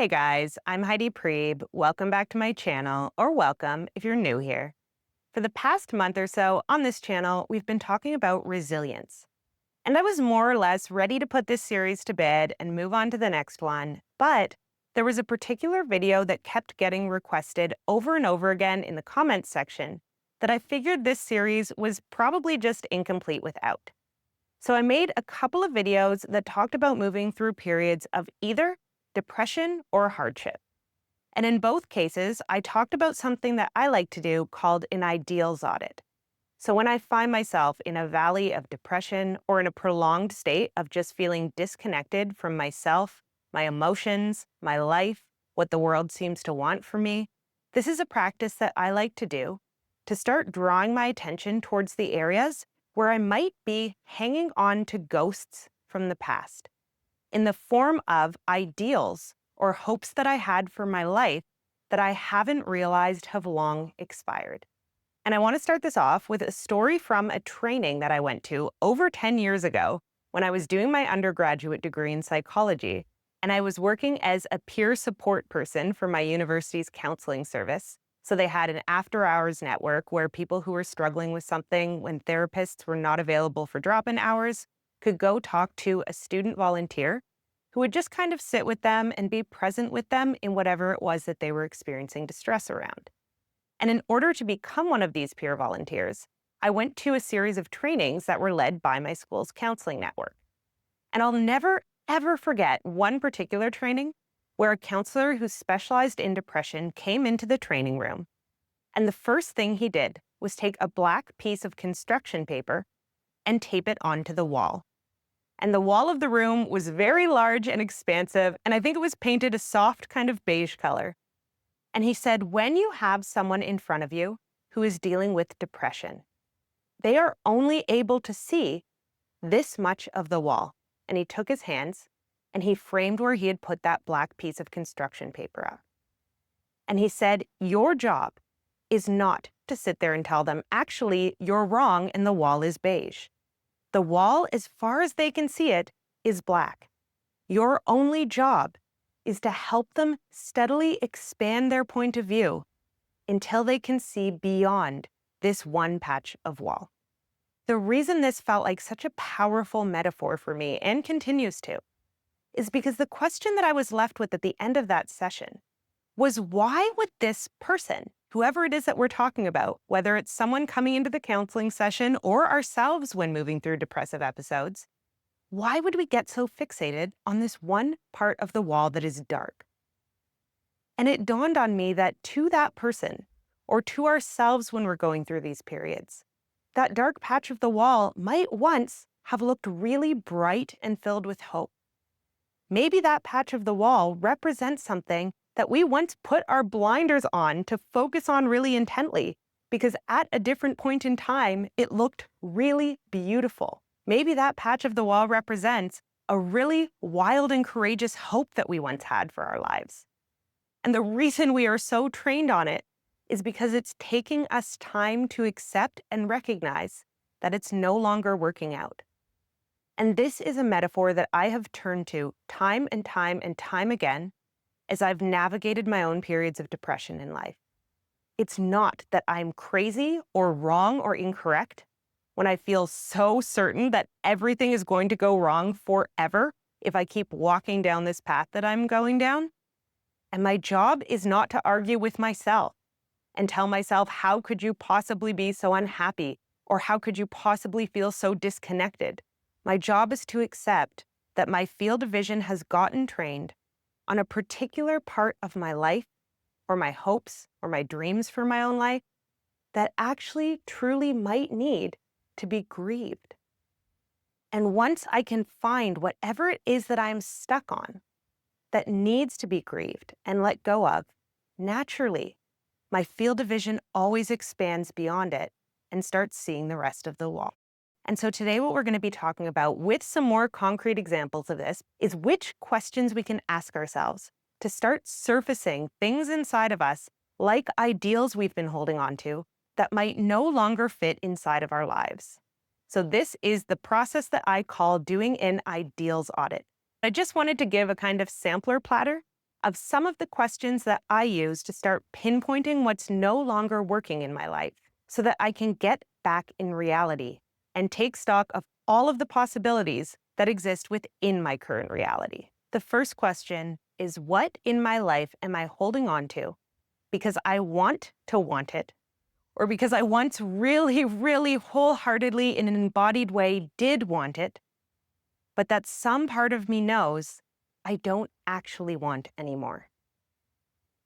Hey guys, I'm Heidi Preeb. Welcome back to my channel, or welcome if you're new here. For the past month or so on this channel, we've been talking about resilience. And I was more or less ready to put this series to bed and move on to the next one, but there was a particular video that kept getting requested over and over again in the comments section that I figured this series was probably just incomplete without. So I made a couple of videos that talked about moving through periods of either depression or hardship. And in both cases, I talked about something that I like to do called an ideals audit. So when I find myself in a valley of depression or in a prolonged state of just feeling disconnected from myself, my emotions, my life, what the world seems to want from me, this is a practice that I like to do to start drawing my attention towards the areas where I might be hanging on to ghosts from the past in the form of ideals or hopes that I had for my life that I haven't realized have long expired. And I want to start this off with a story from a training that I went to over 10 years ago when I was doing my undergraduate degree in psychology, and I was working as a peer support person for my university's counseling service. So they had an after-hours network where people who were struggling with something when therapists were not available for drop-in hours could go talk to a student volunteer who would just kind of sit with them and be present with them in whatever it was that they were experiencing distress around. And in order to become one of these peer volunteers, I went to a series of trainings that were led by my school's counseling network. And I'll never, ever forget one particular training where a counselor who specialized in depression came into the training room. And the first thing he did was take a black piece of construction paper and tape it onto the wall. And the wall of the room was very large and expansive, and I think it was painted a soft kind of beige color. And he said, when you have someone in front of you who is dealing with depression, they are only able to see this much of the wall. And he took his hands and he framed where he had put that black piece of construction paper up. And he said, your job is not to sit there and tell them, actually, you're wrong and the wall is beige. The wall, as far as they can see it, is black. Your only job is to help them steadily expand their point of view until they can see beyond this one patch of wall. The reason this felt like such a powerful metaphor for me, and continues to, is because the question that I was left with at the end of that session was, why would this person, whoever it is that we're talking about, whether it's someone coming into the counseling session or ourselves when moving through depressive episodes, why would we get so fixated on this one part of the wall that is dark? And it dawned on me that to that person, or to ourselves when we're going through these periods, that dark patch of the wall might once have looked really bright and filled with hope. Maybe that patch of the wall represents something that we once put our blinders on to focus on really intently, because at a different point in time, it looked really beautiful. Maybe that patch of the wall represents a really wild and courageous hope that we once had for our lives. And the reason we are so trained on it is because it's taking us time to accept and recognize that it's no longer working out. And this is a metaphor that I have turned to time and time and time again as I've navigated my own periods of depression in life. It's not that I'm crazy or wrong or incorrect when I feel so certain that everything is going to go wrong forever if I keep walking down this path that I'm going down. And my job is not to argue with myself and tell myself, how could you possibly be so unhappy? Or how could you possibly feel so disconnected? My job is to accept that my field of vision has gotten trained on a particular part of my life, or my hopes, or my dreams for my own life, that actually truly might need to be grieved. And once I can find whatever it is that I'm stuck on that needs to be grieved and let go of, naturally, my field of vision always expands beyond it and starts seeing the rest of the wall. And so today what we're going to be talking about with some more concrete examples of this is which questions we can ask ourselves to start surfacing things inside of us, like ideals we've been holding on to, that might no longer fit inside of our lives. So this is the process that I call doing an ideals audit. I just wanted to give a kind of sampler platter of some of the questions that I use to start pinpointing what's no longer working in my life so that I can get back in reality and take stock of all of the possibilities that exist within my current reality. The first question is, what in my life am I holding on to because I want to want it, or because I once really, really wholeheartedly in an embodied way did want it, but that some part of me knows I don't actually want anymore?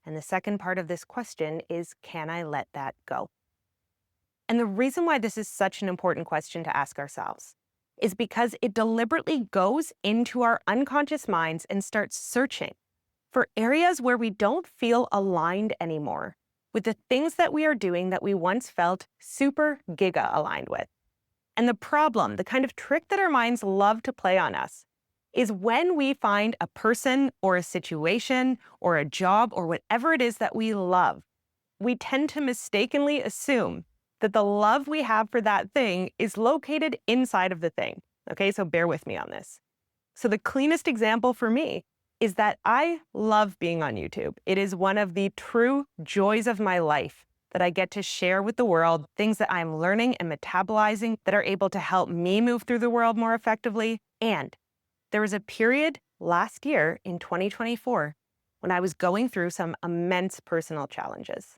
And the second part of this question is, can I let that go? And the reason why this is such an important question to ask ourselves is because it deliberately goes into our unconscious minds and starts searching for areas where we don't feel aligned anymore with the things that we are doing that we once felt super giga aligned with. And the problem, the kind of trick that our minds love to play on us, is when we find a person or a situation or a job or whatever it is that we love, we tend to mistakenly assume that the love we have for that thing is located inside of the thing. Okay, so bear with me on this. So the cleanest example for me is that I love being on YouTube. It is one of the true joys of my life that I get to share with the world, things that I'm learning and metabolizing that are able to help me move through the world more effectively. And there was a period last year in 2024 when I was going through some immense personal challenges.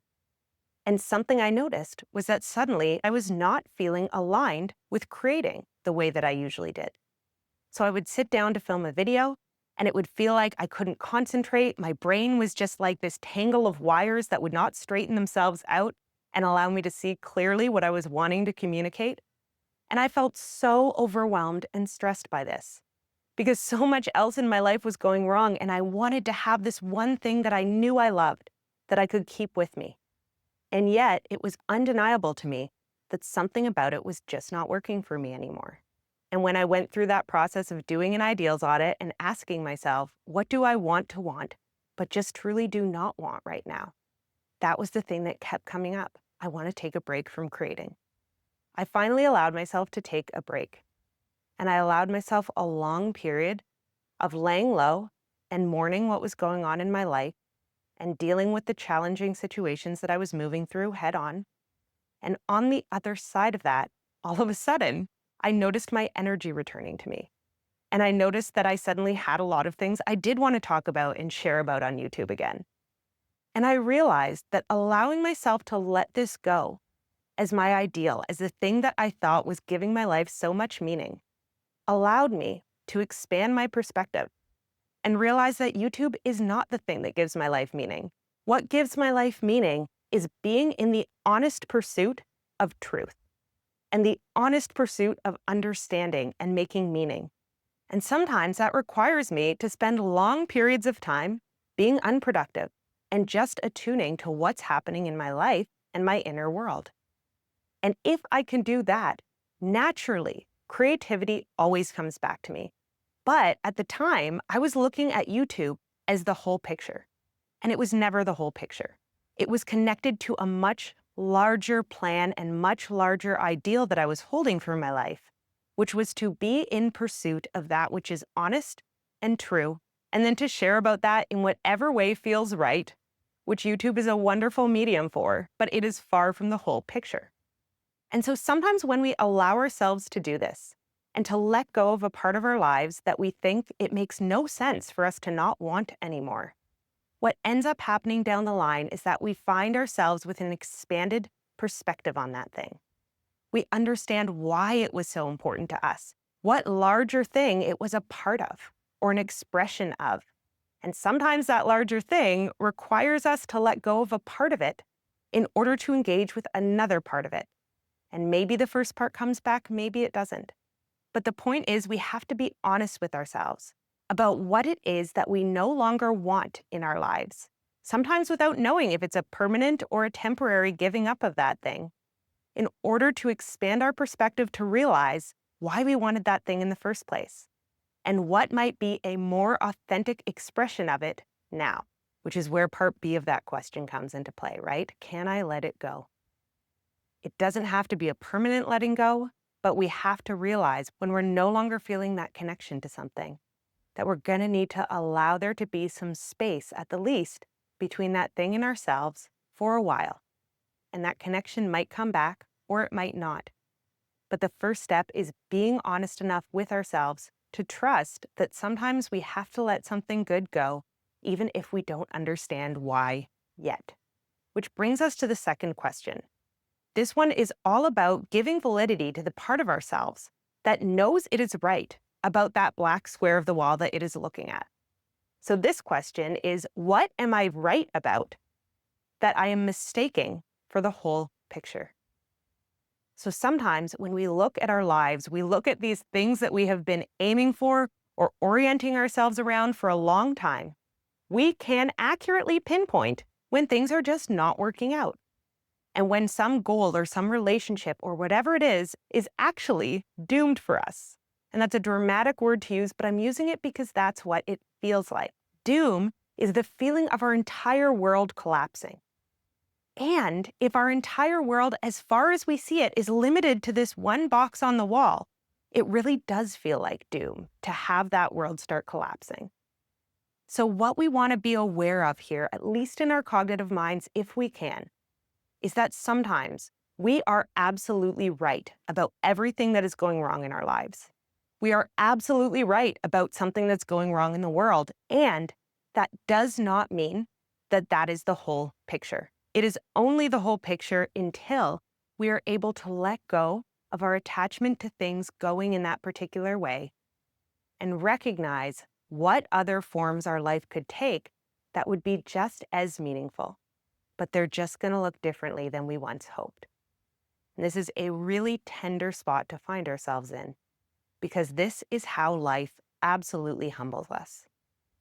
And something I noticed was that suddenly I was not feeling aligned with creating the way that I usually did. So I would sit down to film a video, and it would feel like I couldn't concentrate. My brain was just like this tangle of wires that would not straighten themselves out and allow me to see clearly what I was wanting to communicate. And I felt so overwhelmed and stressed by this because so much else in my life was going wrong, and I wanted to have this one thing that I knew I loved that I could keep with me. And yet, it was undeniable to me that something about it was just not working for me anymore. And when I went through that process of doing an ideals audit and asking myself, what do I want to want, but just truly do not want right now? That was the thing that kept coming up. I want to take a break from creating. I finally allowed myself to take a break. And I allowed myself a long period of laying low and mourning what was going on in my life and dealing with the challenging situations that I was moving through head on. And on the other side of that, all of a sudden, I noticed my energy returning to me. And I noticed that I suddenly had a lot of things I did want to talk about and share about on YouTube again. And I realized that allowing myself to let this go as my ideal, as the thing that I thought was giving my life so much meaning, allowed me to expand my perspective and realize that YouTube is not the thing that gives my life meaning. What gives my life meaning is being in the honest pursuit of truth and the honest pursuit of understanding and making meaning. And sometimes that requires me to spend long periods of time being unproductive and just attuning to what's happening in my life and my inner world. And if I can do that, naturally, creativity always comes back to me. But at the time, I was looking at YouTube as the whole picture. And it was never the whole picture. It was connected to a much larger plan and much larger ideal that I was holding for my life, which was to be in pursuit of that which is honest and true, and then to share about that in whatever way feels right, which YouTube is a wonderful medium for, but it is far from the whole picture. And so sometimes when we allow ourselves to do this, and to let go of a part of our lives that we think it makes no sense for us to not want anymore, what ends up happening down the line is that we find ourselves with an expanded perspective on that thing. We understand why it was so important to us, what larger thing it was a part of or an expression of. And sometimes that larger thing requires us to let go of a part of it in order to engage with another part of it. And maybe the first part comes back, maybe it doesn't. But the point is, we have to be honest with ourselves about what it is that we no longer want in our lives, sometimes without knowing if it's a permanent or a temporary giving up of that thing, in order to expand our perspective to realize why we wanted that thing in the first place and what might be a more authentic expression of it now, which is where part B of that question comes into play, right? Can I let it go? It doesn't have to be a permanent letting go, but we have to realize when we're no longer feeling that connection to something. that we're going to need to allow there to be some space, at the least, between that thing and ourselves for a while. And that connection might come back or it might not. But the first step is being honest enough with ourselves to trust that sometimes we have to let something good go, even if we don't understand why yet. Which brings us to the second question. This one is all about giving validity to the part of ourselves that knows it is right about that black square of the wall that it is looking at. So this question is, what am I right about that I am mistaking for the whole picture? So sometimes when we look at our lives, we look at these things that we have been aiming for or orienting ourselves around for a long time. We can accurately pinpoint when things are just not working out. And when some goal or some relationship or whatever it is actually doomed for us. And that's a dramatic word to use, but I'm using it because that's what it feels like. Doom is the feeling of our entire world collapsing. And if our entire world, as far as we see it, is limited to this one box on the wall, it really does feel like doom to have that world start collapsing. So what we want to be aware of here, at least in our cognitive minds, if we can, is that sometimes we are absolutely right about everything that is going wrong in our lives. We are absolutely right about something that's going wrong in the world, and that does not mean that that is the whole picture. It is only the whole picture until we are able to let go of our attachment to things going in that particular way and recognize what other forms our life could take that would be just as meaningful, but they're just going to look differently than we once hoped. And this is a really tender spot to find ourselves in, because this is how life absolutely humbles us.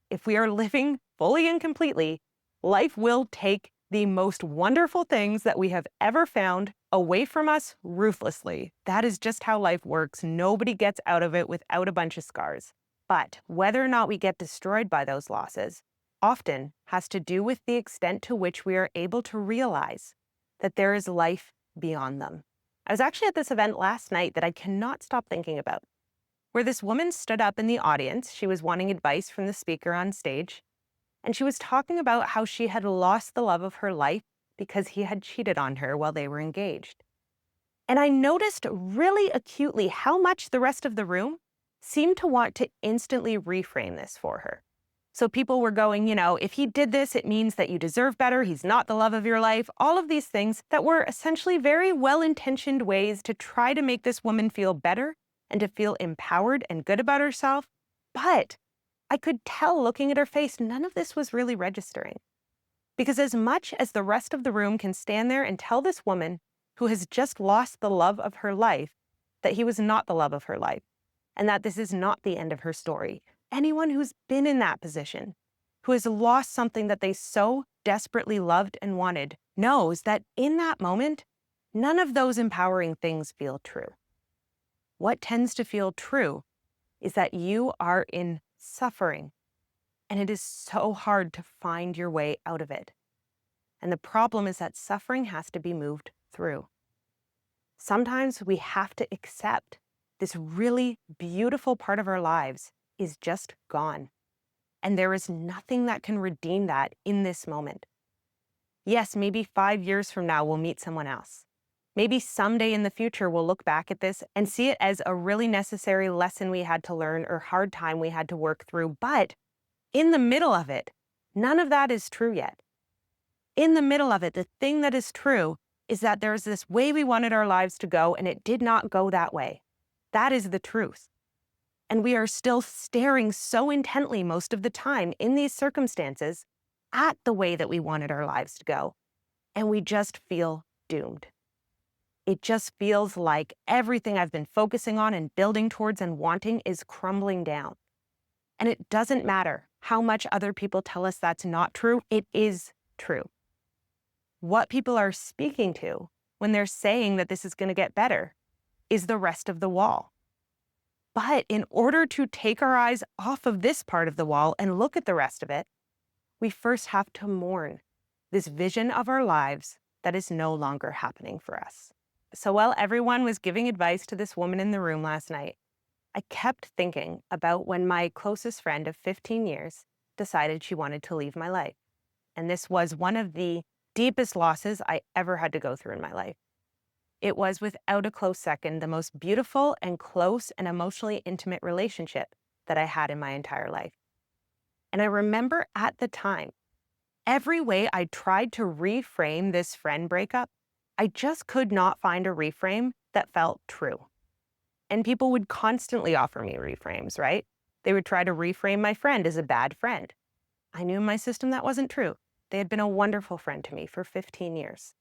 If we are living fully and completely, life will take the most wonderful things that we have ever found away from us ruthlessly. That is just how life works. Nobody gets out of it without a bunch of scars. But whether or not we get destroyed by those losses often has to do with the extent to which we are able to realize that there is life beyond them. I was actually at this event last night that I cannot stop thinking about, where this woman stood up in the audience. She was wanting advice from the speaker on stage, and she was talking about how she had lost the love of her life because he had cheated on her while they were engaged. And I noticed really acutely how much the rest of the room seemed to want to instantly reframe this for her. So people were going, if he did this, it means that you deserve better. He's not the love of your life. All of these things that were essentially very well-intentioned ways to try to make this woman feel better and to feel empowered and good about herself. But I could tell looking at her face, none of this was really registering. Because as much as the rest of the room can stand there and tell this woman who has just lost the love of her life that he was not the love of her life and that this is not the end of her story, anyone who's been in that position, who has lost something that they so desperately loved and wanted, knows that in that moment, none of those empowering things feel true. What tends to feel true is that you are in suffering, and it is so hard to find your way out of it. And the problem is that suffering has to be moved through. Sometimes we have to accept this really beautiful part of our lives is just gone. And there is nothing that can redeem that in this moment. Yes, maybe 5 years from now, we'll meet someone else. Maybe someday in the future, we'll look back at this and see it as a really necessary lesson we had to learn or hard time we had to work through. But in the middle of it, none of that is true yet. In the middle of it, the thing that is true is that there's this way we wanted our lives to go, and it did not go that way. That is the truth. And we are still staring so intently most of the time in these circumstances at the way that we wanted our lives to go, and we just feel doomed. It just feels like everything I've been focusing on and building towards and wanting is crumbling down. And it doesn't matter how much other people tell us that's not true, it is true. What people are speaking to when they're saying that this is going to get better is the rest of the wall. But in order to take our eyes off of this part of the wall and look at the rest of it, we first have to mourn this vision of our lives that is no longer happening for us. So while everyone was giving advice to this woman in the room last night, I kept thinking about when my closest friend of 15 years decided she wanted to leave my life. And this was one of the deepest losses I ever had to go through in my life. It was without a close second the most beautiful and close and emotionally intimate relationship that I had in my entire life. And I remember at the time, every way I tried to reframe this friend breakup, I just could not find a reframe that felt true. And people would constantly offer me reframes, right? They would try to reframe my friend as a bad friend. I knew in my system that wasn't true. They had been a wonderful friend to me for 15 years.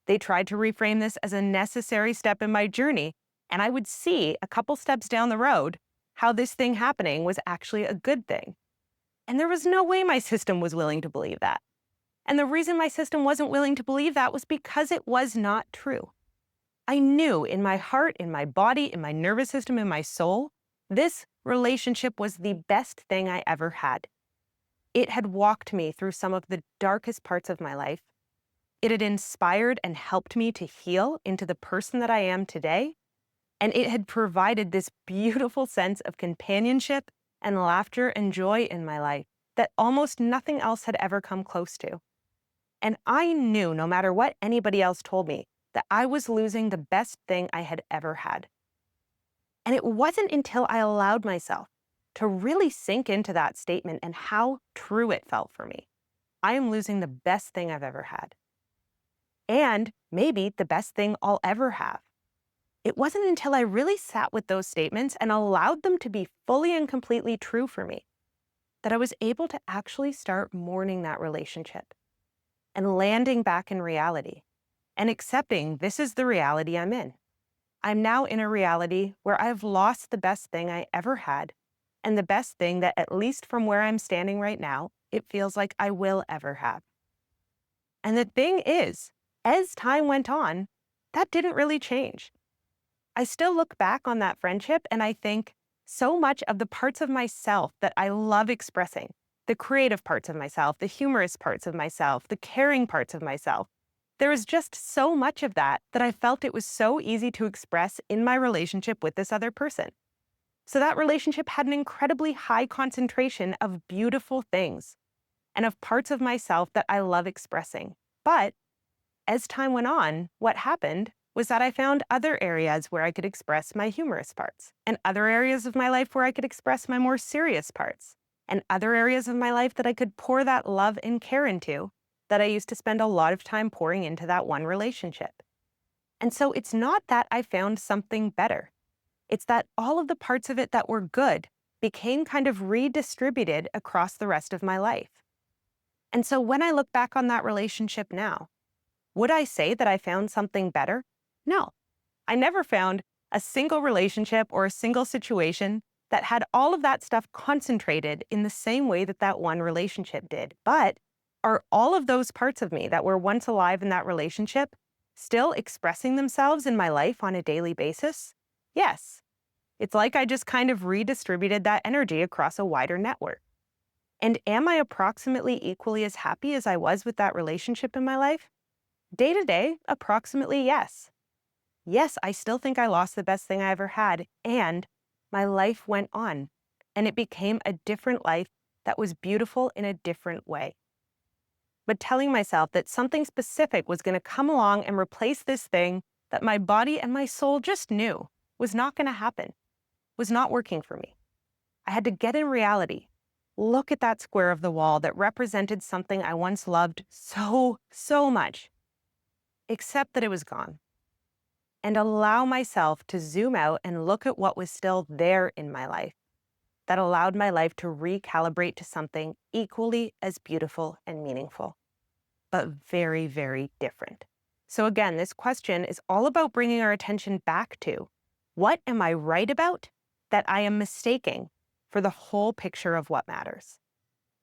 They tried to reframe this as a necessary step in my journey, and I would see a couple steps down the road how this thing happening was actually a good thing. And there was no way my system was willing to believe that. And the reason my system wasn't willing to believe that was because it was not true. I knew in my heart, in my body, in my nervous system, in my soul, this relationship was the best thing I ever had. It had walked me through some of the darkest parts of my life. It had inspired and helped me to heal into the person that I am today. And it had provided this beautiful sense of companionship and laughter and joy in my life that almost nothing else had ever come close to. And I knew, no matter what anybody else told me, that I was losing the best thing I had ever had. And it wasn't until I allowed myself to really sink into that statement and how true it felt for me. I am losing the best thing I've ever had. And maybe the best thing I'll ever have. It wasn't until I really sat with those statements and allowed them to be fully and completely true for me that I was able to actually start mourning that relationship and landing back in reality and accepting this is the reality I'm in. I'm now in a reality where I've lost the best thing I ever had and the best thing that, at least from where I'm standing right now, it feels like I will ever have. And the thing is, as time went on, that didn't really change. I still look back on that friendship and I think so much of the parts of myself that I love expressing, the creative parts of myself, the humorous parts of myself, the caring parts of myself, there was just so much of that that I felt it was so easy to express in my relationship with this other person. So that relationship had an incredibly high concentration of beautiful things and of parts of myself that I love expressing. But as time went on, what happened was that I found other areas where I could express my humorous parts, and other areas of my life where I could express my more serious parts, and other areas of my life that I could pour that love and care into that I used to spend a lot of time pouring into that one relationship. And so it's not that I found something better. It's that all of the parts of it that were good became kind of redistributed across the rest of my life. And so when I look back on that relationship now, would I say that I found something better? No. I never found a single relationship or a single situation that had all of that stuff concentrated in the same way that that one relationship did. But are all of those parts of me that were once alive in that relationship still expressing themselves in my life on a daily basis? Yes. It's like I just kind of redistributed that energy across a wider network. And am I approximately equally as happy as I was with that relationship in my life? Day to day, approximately yes. Yes, I still think I lost the best thing I ever had, and my life went on, and it became a different life that was beautiful in a different way. But telling myself that something specific was going to come along and replace this thing that my body and my soul just knew was not going to happen, was not working for me. I had to get in reality, look at that square of the wall that represented something I once loved so, so much, accept that it was gone, and allow myself to zoom out and look at what was still there in my life that allowed my life to recalibrate to something equally as beautiful and meaningful, but very, very different. So again, this question is all about bringing our attention back to, what am I right about that I am mistaking for the whole picture of what matters?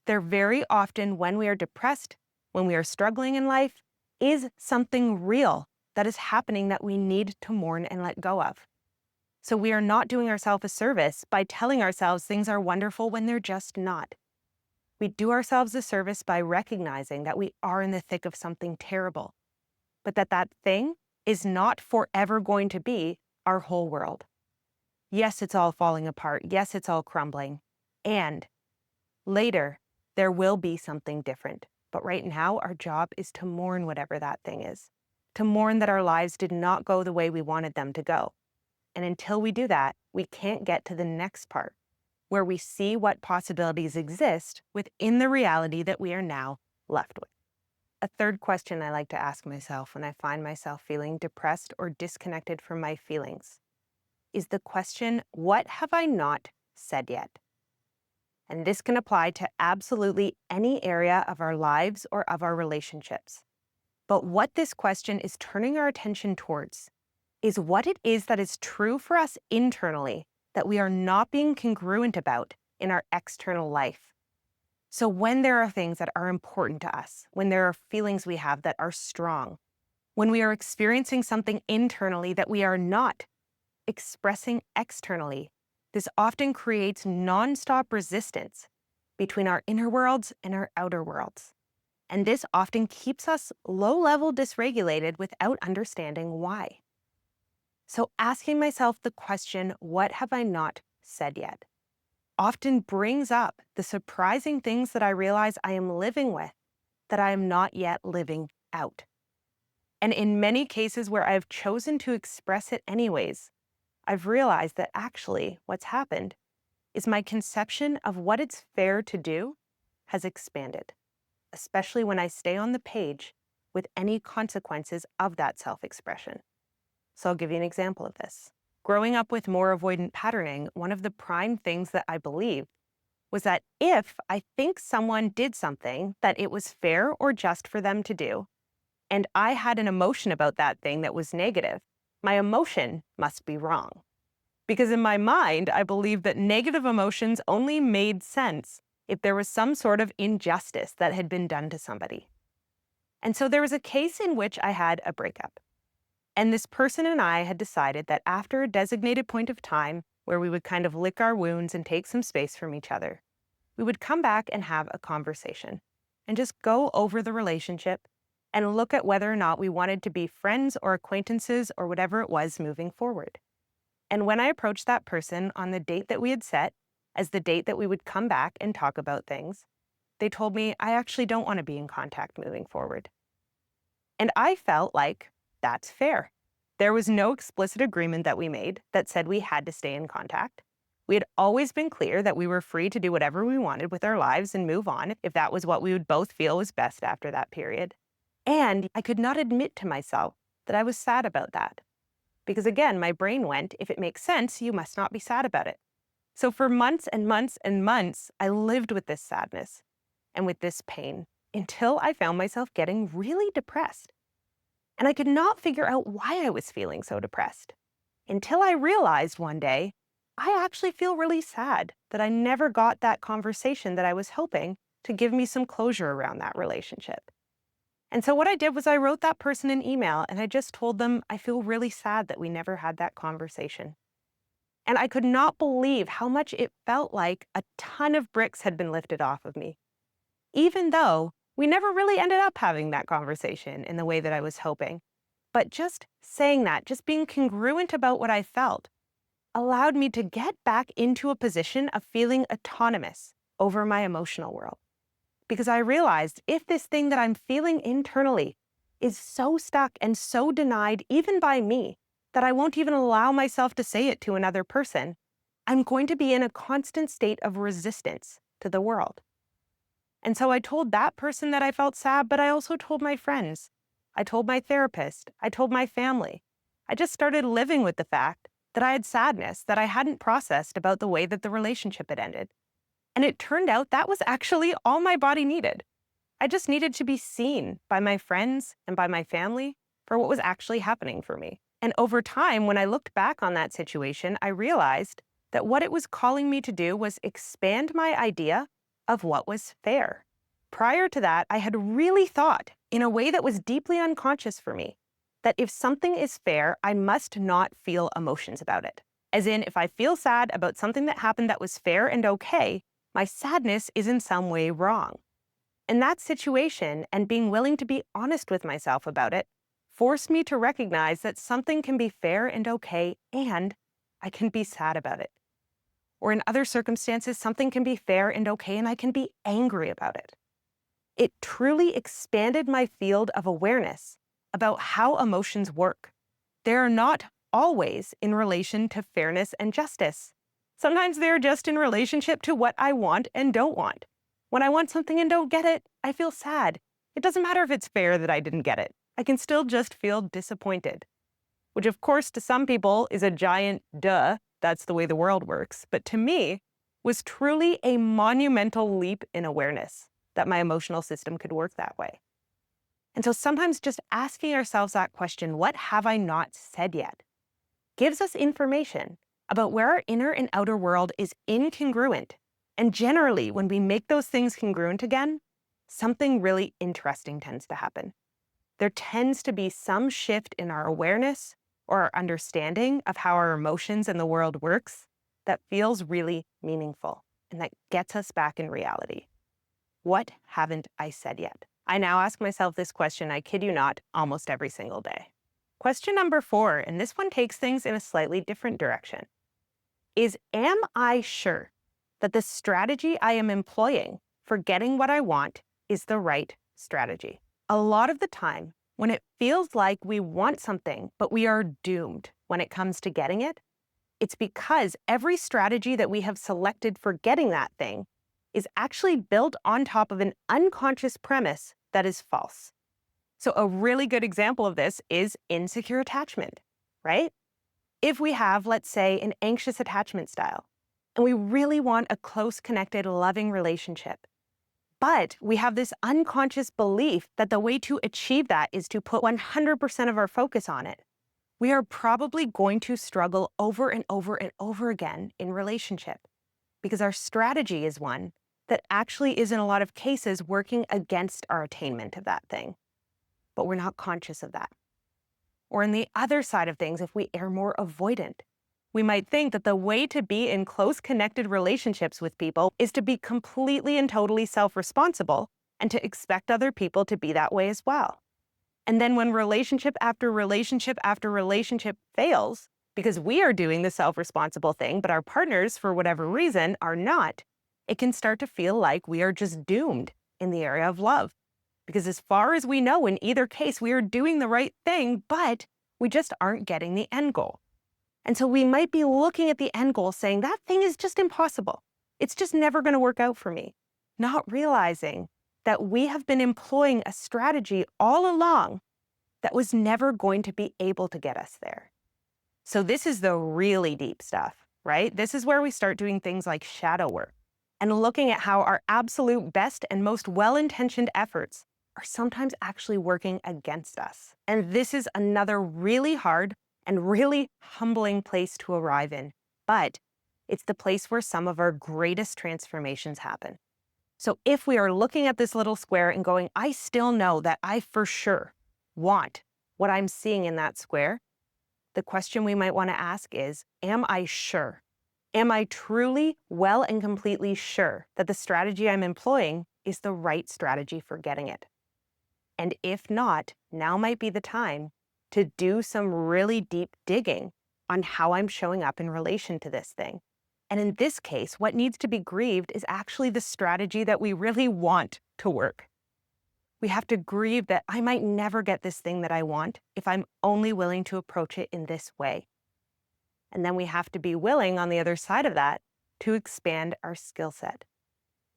There very often, when we are depressed, when we are struggling in life, is something real that is happening that we need to mourn and let go of. So we are not doing ourselves a service by telling ourselves things are wonderful when they're just not. We do ourselves a service by recognizing that we are in the thick of something terrible, but that thing is not forever going to be our whole world. Yes, it's all falling apart. Yes, it's all crumbling. And later, there will be something different. But right now, our job is to mourn whatever that thing is, to mourn that our lives did not go the way we wanted them to go. And until we do that, we can't get to the next part, where we see what possibilities exist within the reality that we are now left with. A third question I like to ask myself when I find myself feeling depressed or disconnected from my feelings is the question, what have I not said yet? And this can apply to absolutely any area of our lives or of our relationships. But what this question is turning our attention towards is what it is that is true for us internally that we are not being congruent about in our external life. So when there are things that are important to us, when there are feelings we have that are strong, when we are experiencing something internally that we are not expressing externally, this often creates nonstop resistance between our inner worlds and our outer worlds. And this often keeps us low-level dysregulated without understanding why. So asking myself the question, what have I not said yet, often brings up the surprising things that I realize I am living with that I am not yet living out. And in many cases where I've chosen to express it anyways, I've realized that actually what's happened is my conception of what it's fair to do has expanded, especially when I stay on the page with any consequences of that self-expression. So I'll give you an example of this. Growing up with more avoidant patterning, one of the prime things that I believed was that if I think someone did something that it was fair or just for them to do, and I had an emotion about that thing that was negative, my emotion must be wrong. Because in my mind, I believed that negative emotions only made sense if there was some sort of injustice that had been done to somebody. And so there was a case in which I had a breakup. And this person and I had decided that after a designated point of time where we would kind of lick our wounds and take some space from each other, we would come back and have a conversation and just go over the relationship and look at whether or not we wanted to be friends or acquaintances or whatever it was moving forward. And when I approached that person on the date that we had set as the date that we would come back and talk about things, they told me, I actually don't want to be in contact moving forward. And I felt like that's fair. There was no explicit agreement that we made that said we had to stay in contact. We had always been clear that we were free to do whatever we wanted with our lives and move on if that was what we would both feel was best after that period. And I could not admit to myself that I was sad about that. Because again, my brain went, if it makes sense, you must not be sad about it. So for months and months and months, I lived with this sadness and with this pain until I found myself getting really depressed. And I could not figure out why I was feeling so depressed until I realized one day, I actually feel really sad that I never got that conversation that I was hoping to give me some closure around that relationship. And so what I did was I wrote that person an email and I just told them I feel really sad that we never had that conversation. And I could not believe how much it felt like a ton of bricks had been lifted off of me, even though we never really ended up having that conversation in the way that I was hoping. But just saying that, just being congruent about what I felt, allowed me to get back into a position of feeling autonomous over my emotional world. Because I realized if this thing that I'm feeling internally is so stuck and so denied even by me that I won't even allow myself to say it to another person, I'm going to be in a constant state of resistance to the world. And so I told that person that I felt sad, but I also told my friends. I told my therapist. I told my family. I just started living with the fact that I had sadness that I hadn't processed about the way that the relationship had ended. And it turned out that was actually all my body needed. I just needed to be seen by my friends and by my family for what was actually happening for me. And over time, when I looked back on that situation, I realized that what it was calling me to do was expand my idea of what was fair. Prior to that, I had really thought, in a way that was deeply unconscious for me, that if something is fair, I must not feel emotions about it. As in, if I feel sad about something that happened that was fair and okay, my sadness is in some way wrong. And that situation and being willing to be honest with myself about it forced me to recognize that something can be fair and okay, and I can be sad about it. Or in other circumstances, something can be fair and okay, and I can be angry about it. It truly expanded my field of awareness about how emotions work. They're not always in relation to fairness and justice. Sometimes they're just in relationship to what I want and don't want. When I want something and don't get it, I feel sad. It doesn't matter if it's fair that I didn't get it. I can still just feel disappointed. Which, of course, to some people is a giant duh. That's the way the world works. But to me, was truly a monumental leap in awareness that my emotional system could work that way. And so sometimes just asking ourselves that question, what have I not said yet, gives us information about where our inner and outer world is incongruent. And generally, when we make those things congruent again, something really interesting tends to happen. There tends to be some shift in our awareness or our understanding of how our emotions and the world works that feels really meaningful and that gets us back in reality. What haven't I said yet? I now ask myself this question, I kid you not, almost every single day. Question number 4, and this one takes things in a slightly different direction, is am I sure that the strategy I am employing for getting what I want is the right strategy? A lot of the time, when it feels like we want something, but we are doomed when it comes to getting it, it's because every strategy that we have selected for getting that thing is actually built on top of an unconscious premise that is false. So a really good example of this is insecure attachment, right? If we have, let's say, an anxious attachment style, and we really want a close, connected, loving relationship, but we have this unconscious belief that the way to achieve that is to put 100% of our focus on it, we are probably going to struggle over and over and over again in relationship because our strategy is one that actually is in a lot of cases working against our attainment of that thing, but we're not conscious of that. Or in the other side of things, if we are more avoidant, we might think that the way to be in close connected relationships with people is to be completely and totally self-responsible and to expect other people to be that way as well. And then when relationship after relationship after relationship fails, because we are doing the self-responsible thing, but our partners, for whatever reason, are not, it can start to feel like we are just doomed in the area of love. Because as far as we know, in either case, we are doing the right thing, but we just aren't getting the end goal. And so we might be looking at the end goal saying, that thing is just impossible. It's just never going to work out for me. Not realizing that we have been employing a strategy all along that was never going to be able to get us there. So this is the really deep stuff, right? This is where we start doing things like shadow work and looking at how our absolute best and most well-intentioned efforts are sometimes actually working against us. And this is another really hard and really humbling place to arrive in, but it's the place where some of our greatest transformations happen. So if we are looking at this little square and going, I still know that I for sure want what I'm seeing in that square, the question we might want to ask is, am I sure? Am I truly well and completely sure that the strategy I'm employing is the right strategy for getting it? And if not, now might be the time to do some really deep digging on how I'm showing up in relation to this thing. And in this case, what needs to be grieved is actually the strategy that we really want to work. We have to grieve that I might never get this thing that I want if I'm only willing to approach it in this way. And then we have to be willing, on the other side of that, to expand our skill set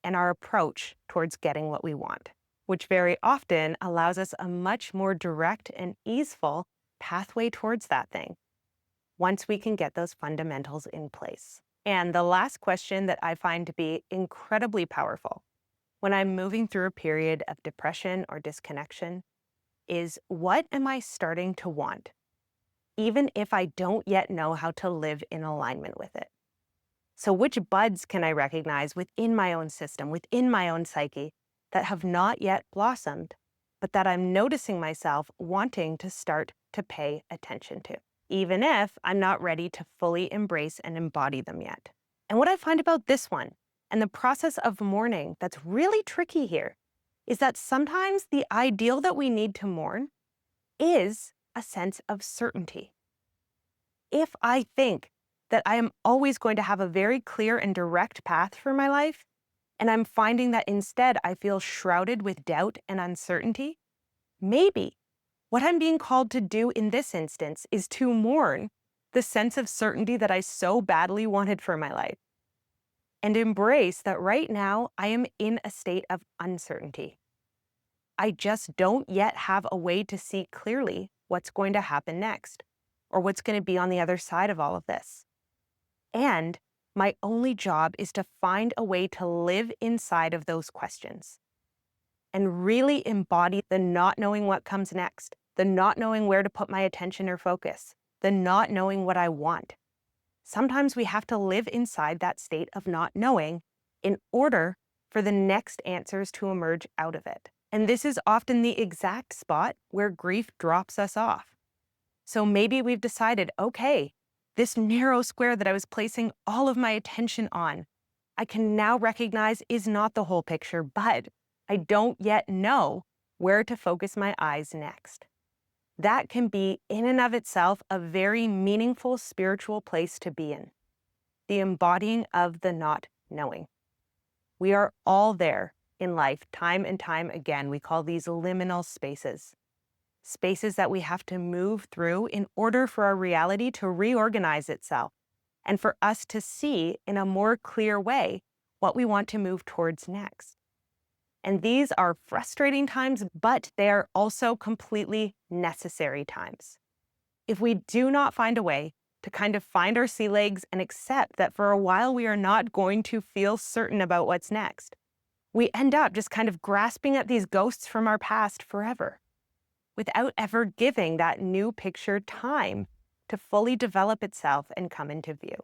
and our approach towards getting what we want, which very often allows us a much more direct and easeful pathway towards that thing once we can get those fundamentals in place. And the last question that I find to be incredibly powerful when I'm moving through a period of depression or disconnection is, what am I starting to want, even if I don't yet know how to live in alignment with it? So which buds can I recognize within my own system, within my own psyche, that have not yet blossomed, but that I'm noticing myself wanting to start to pay attention to, even if I'm not ready to fully embrace and embody them yet? And what I find about this one and the process of mourning that's really tricky here is that sometimes the ideal that we need to mourn is a sense of certainty. If I think that I am always going to have a very clear and direct path for my life, and I'm finding that instead I feel shrouded with doubt and uncertainty, maybe what I'm being called to do in this instance is to mourn the sense of certainty that I so badly wanted for my life and embrace that right now I am in a state of uncertainty. I just don't yet have a way to see clearly what's going to happen next or what's going to be on the other side of all of this. And my only job is to find a way to live inside of those questions and really embody the not knowing what comes next, the not knowing where to put my attention or focus, the not knowing what I want. Sometimes we have to live inside that state of not knowing in order for the next answers to emerge out of it. And this is often the exact spot where grief drops us off. So maybe we've decided, okay, this narrow square that I was placing all of my attention on, I can now recognize is not the whole picture, but I don't yet know where to focus my eyes next. That can be, in and of itself, a very meaningful spiritual place to be in. The embodying of the not knowing. We are all there in life, time and time again. We call these liminal spaces. Spaces that we have to move through in order for our reality to reorganize itself and for us to see in a more clear way what we want to move towards next. And these are frustrating times, but they are also completely necessary times. If we do not find a way to kind of find our sea legs and accept that for a while we are not going to feel certain about what's next, we end up just kind of grasping at these ghosts from our past forever, without ever giving that new picture time to fully develop itself and come into view.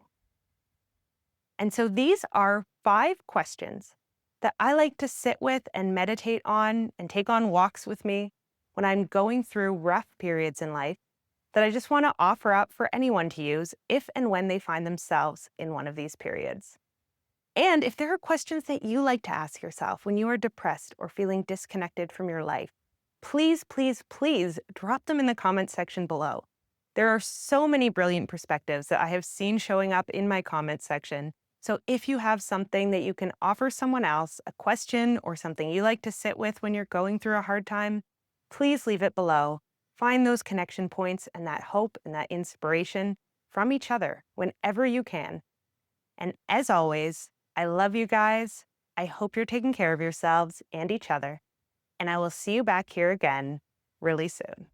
And so these are 5 questions that I like to sit with and meditate on and take on walks with me when I'm going through rough periods in life that I just want to offer up for anyone to use if and when they find themselves in one of these periods. And if there are questions that you like to ask yourself when you are depressed or feeling disconnected from your life, please, please, please drop them in the comments section below. There are so many brilliant perspectives that I have seen showing up in my comments section. So if you have something that you can offer someone else, a question or something you like to sit with when you're going through a hard time, please leave it below. Find those connection points and that hope and that inspiration from each other whenever you can. And as always, I love you guys. I hope you're taking care of yourselves and each other. And I will see you back here again really soon.